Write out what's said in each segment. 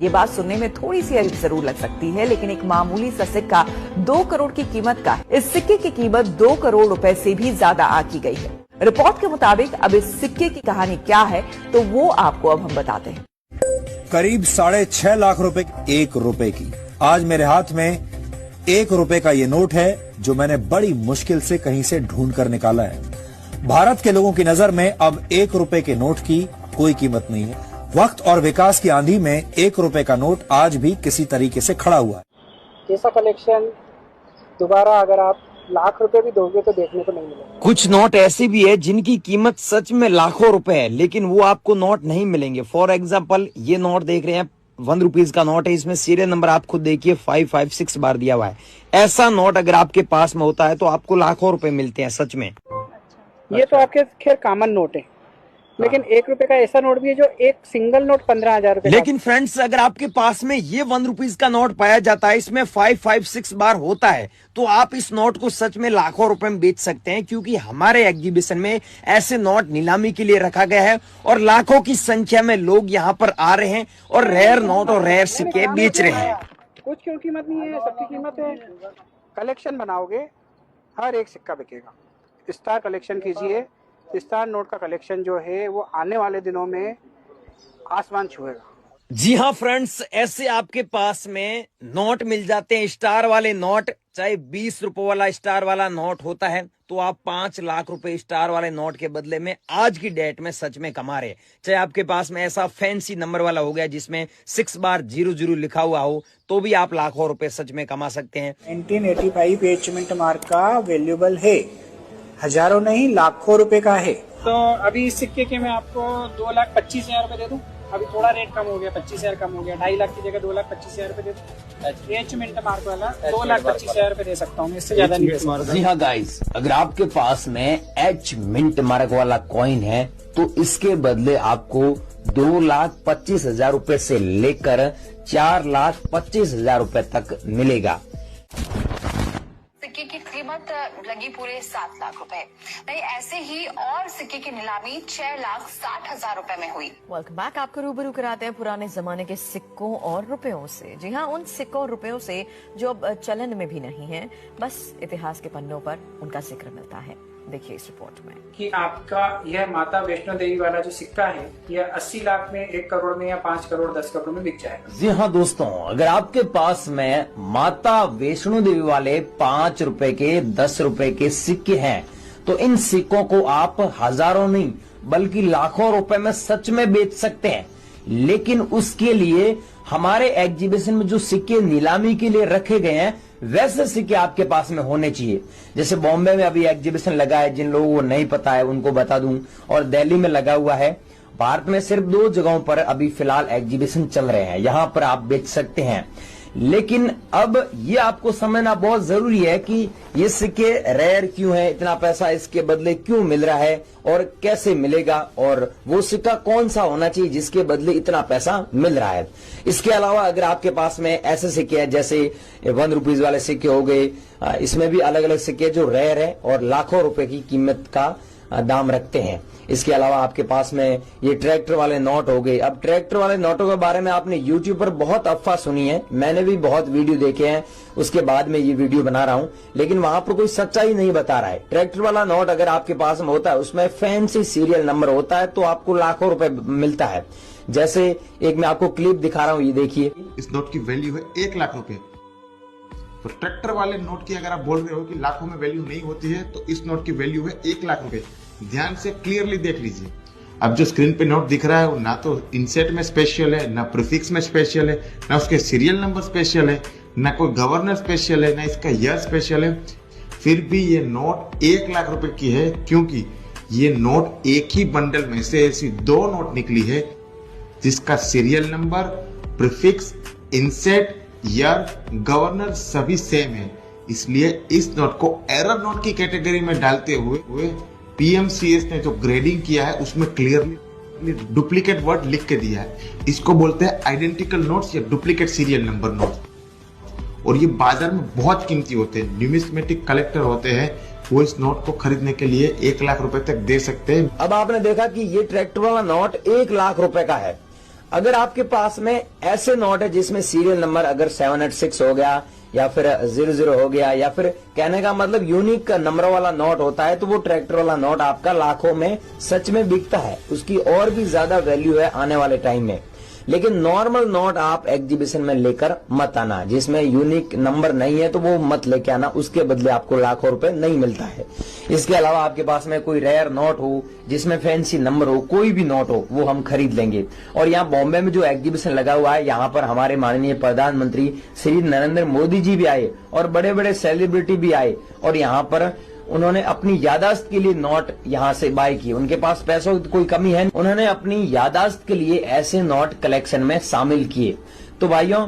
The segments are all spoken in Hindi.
ये बात सुनने में थोड़ी सी अजीब जरूर लग सकती है, लेकिन एक मामूली सा सिक्का 2 करोड़ की कीमत का है। इस सिक्के की कीमत 2 करोड़ रुपए से भी ज्यादा आंकी गई है। रिपोर्ट के मुताबिक अब इस सिक्के की कहानी क्या है, तो वो आपको अब हम बताते हैं। करीब 6.5 लाख रुपए 1 रुपए की। आज मेरे हाथ में 1 रुपए का ये नोट है, जो मैंने बड़ी मुश्किल से कहीं से ढूंढ कर निकाला है। भारत के लोगों की नजर में अब 1 रुपए के नोट की कोई कीमत नहीं है। वक्त और विकास की आंधी में 1 रुपए का नोट आज भी किसी तरीके से खड़ा हुआ है। ऐसा कलेक्शन दोबारा अगर आप लाख रुपए भी दोगे तो देखने को नहीं मिलेगा। कुछ नोट ऐसे भी है जिनकी कीमत सच में लाखों रुपए है, लेकिन वो आपको नोट नहीं मिलेंगे। फॉर एग्जाम्पल ये नोट देख रहे हैं, 1 रुपीज का नोट है। इसमें सीरियल नंबर आप खुद देखिए 556 बार दिया हुआ है। ऐसा नोट अगर आपके पास में होता है तो आपको लाखों रुपए मिलते हैं सच में। ये तो आपके खैर कॉमन नोट है, लेकिन 1 रुपए का ऐसा नोट भी है जो एक सिंगल नोट 15,000 रुपए। लेकिन फ्रेंड्स, अगर आपके पास में ये 1 रुपीज का नोट पाया जाता है, इसमें 556 बार होता है, तो आप इस नोट को सच में लाखों रुपए में बेच सकते हैं, क्योंकि हमारे एग्जीबिशन में ऐसे नोट नीलामी के लिए रखा गया है और लाखों की संख्या में लोग यहाँ पर आ रहे हैं और रेयर नोट और रेयर सिक्के बेच रहे हैं। कुछ क्यों कीमत नहीं है, सबकी कीमत है। कलेक्शन बनाओगे हर एक सिक्का बिकेगा। स्टार कलेक्शन कीजिए, स्टार नोट का कलेक्शन जो है वो आने वाले दिनों में आसमान छुएगा। जी हाँ फ्रेंड्स, ऐसे आपके पास में नोट मिल जाते हैं, स्टार वाले नोट। चाहे 20 रुपए वाला स्टार वाला नोट होता है तो आप 5 लाख रुपए स्टार वाले नोट के बदले में आज की डेट में सच में कमा रहे। चाहे आपके पास में ऐसा फैंसी नंबर वाला हो गया जिसमें 6 बार 00 लिखा हुआ हो, तो भी आप लाखों रुपए सच में कमा सकते हैं। 1985 एचमेंट मार्क का वैल्यूबल है, हजारों नहीं लाखों रुपए का है। तो अभी इस सिक्के के मैं आपको 2,25,000 रुपए दे दूं। अभी थोड़ा रेट कम हो गया, 25,000 कम हो गया। 2.5 लाख की जगह 2,25,000 रुपए दे दूं। एच मिंट मार्क वाला 2,25,000 रुपए दे सकता हूँ, इससे ज्यादा नहीं। जी हाँ गाइस, अगर आपके पास में एच मिंट मार्क वाला कॉइन है तो इसके बदले आपको 2,25,000 रुपए से लेकर 4,25,000 रुपए तक मिलेगा। सिक्के की कीमत लगी पूरे 7 लाख रुपए। नहीं, ऐसे ही और सिक्के की नीलामी 6,60,000 रुपए में हुई। Welcome back. आपको रूबरू कराते हैं पुराने जमाने के सिक्कों और रुपयों से। जी हाँ, उन सिक्कों और रुपयों से जो अब चलन में भी नहीं है, बस इतिहास के पन्नों पर उनका जिक्र मिलता है। देखिए इस रिपोर्ट में कि आपका यह माता वैष्णो देवी वाला जो सिक्का है, यह 80 लाख में, 1 करोड़ में या 5 करोड़ 10 करोड़ में बिक जाएगा। जी हाँ दोस्तों, अगर आपके पास में माता वैष्णो देवी वाले 5 रुपए के 10 रुपए के सिक्के हैं, तो इन सिक्कों को आप हजारों नहीं बल्कि लाखों रुपए में सच में बेच सकते हैं। लेकिन उसके लिए हमारे एग्जीबिशन में जो सिक्के नीलामी के लिए रखे गए हैं, वैसे सिक्के आपके पास में होने चाहिए। जैसे बॉम्बे में अभी एग्जीबिशन लगा है, जिन लोगों को नहीं पता है उनको बता दूं, और दिल्ली में लगा हुआ है। भारत में सिर्फ 2 जगहों पर अभी फिलहाल एग्जीबिशन चल रहे हैं, यहां पर आप बेच सकते हैं। लेकिन अब ये आपको समझना बहुत जरूरी है कि ये सिक्के रेयर क्यों है, इतना पैसा इसके बदले क्यों मिल रहा है और कैसे मिलेगा, और वो सिक्का कौन सा होना चाहिए जिसके बदले इतना पैसा मिल रहा है। इसके अलावा अगर आपके पास में ऐसे सिक्के हैं जैसे 1 रुपीज वाले सिक्के हो गए, इसमें भी अलग अलग सिक्के जो रेयर है और लाखों रुपए की कीमत का दाम रखते हैं। इसके अलावा आपके पास में ये ट्रैक्टर वाले नोट हो गए। अब ट्रैक्टर वाले नोटों के बारे में आपने यूट्यूब पर बहुत अफवाह सुनी है, मैंने भी बहुत वीडियो देखे हैं, उसके बाद में ये वीडियो बना रहा हूं, लेकिन वहां पर कोई सच्चाई नहीं बता रहा है। ट्रैक्टर वाला नोट अगर आपके पास में होता है, उसमें फैंसी सीरियल नंबर होता है, तो आपको लाखों रुपए मिलता है। जैसे एक मैं आपको क्लिप दिखा रहा हूँ, ये देखिए। इस नोट की वैल्यू है 1 लाख रुपए। तो ट्रैक्टर वाले नोट की अगर आप बोल रहे हो कि लाखों में वैल्यू नहीं होती है, तो इस नोट की वैल्यू है 1 लाख रुपए। ध्यान से क्लियरली देख लीजिए। अब जो स्क्रीन पे नोट दिख रहा है, वो ना तो इनसेट में स्पेशल है, ना प्रीफिक्स में स्पेशल है, ना उसके सीरियल नंबर स्पेशल है, ना कोई गवर्नर स्पेशल है, ना इसका ईयर स्पेशल है। फिर भी ये नोट 1 लाख रुपए की है, क्योंकि ये नोट एक ही बंडल में से ऐसी 2 नोट निकली है जिसका serial number, prefix, inset, year, governor सभी सेम है। इसलिए इस नोट को एरर नोट की कैटेगरी में डालते हुए पीएमसीएस ने जो ग्रेडिंग किया है उसमें क्लियरली डुप्लीकेट वर्ड लिख के दिया है। इसको बोलते हैं आइडेंटिकल नोट्स या डुप्लीकेट सीरियल नंबर नोट्स। और ये बाजार में बहुत कीमती होते हैं। न्यूमिस्मेटिक कलेक्टर होते हैं, वो इस नोट को खरीदने के लिए 1 लाख रुपए तक दे सकते हैं। अब आपने देखा कि ये ट्रैक्टर वाला नोट 1 लाख रुपए का है। अगर आपके पास में ऐसे नोट है जिसमें सीरियल नंबर अगर 786 हो गया या फिर 00 हो गया, या फिर कहने का मतलब यूनिक नंबर वाला नोट होता है, तो वो ट्रैक्टर वाला नोट आपका लाखों में सच में बिकता है, उसकी और भी ज्यादा वैल्यू है आने वाले टाइम में। लेकिन नॉर्मल नोट आप एग्जीबिशन में लेकर मत आना, जिसमें यूनिक नंबर नहीं है तो वो मत लेके आना, उसके बदले आपको लाखों रुपए नहीं मिलता है। इसके अलावा आपके पास में कोई रेयर नोट हो जिसमें फैंसी नंबर हो, कोई भी नोट हो, वो हम खरीद लेंगे। और यहाँ बॉम्बे में जो एग्जीबिशन लगा हुआ है, यहाँ पर हमारे माननीय प्रधानमंत्री श्री नरेंद्र मोदी जी भी आए और बड़े बड़े सेलिब्रिटी भी आए और यहाँ पर उन्होंने अपनी यादाश्त के लिए नोट यहाँ से बाय किए। उनके पास पैसों की कोई कमी है, उन्होंने अपनी यादाश्त के लिए ऐसे नोट कलेक्शन में शामिल किए। तो भाइयों,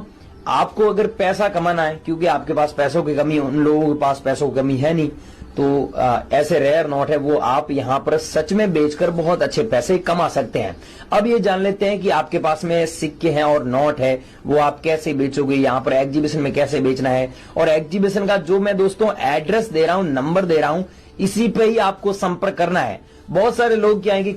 आपको अगर पैसा कमाना है, क्योंकि आपके पास पैसों की कमी, उन लोगों के पास पैसों की कमी है नहीं, तो ऐसे रेयर नोट है वो आप यहाँ पर सच में बेचकर बहुत अच्छे पैसे कमा सकते हैं। अब ये जान लेते हैं कि आपके पास में सिक्के हैं और नोट है, वो आप कैसे बेचोगे, यहाँ पर एग्जीबिशन में कैसे बेचना है। और एग्जीबिशन का जो मैं दोस्तों एड्रेस दे रहा हूँ, नंबर दे रहा हूँ, इसी पे ही आपको संपर्क करना है। बहुत सारे लोग क्या है कि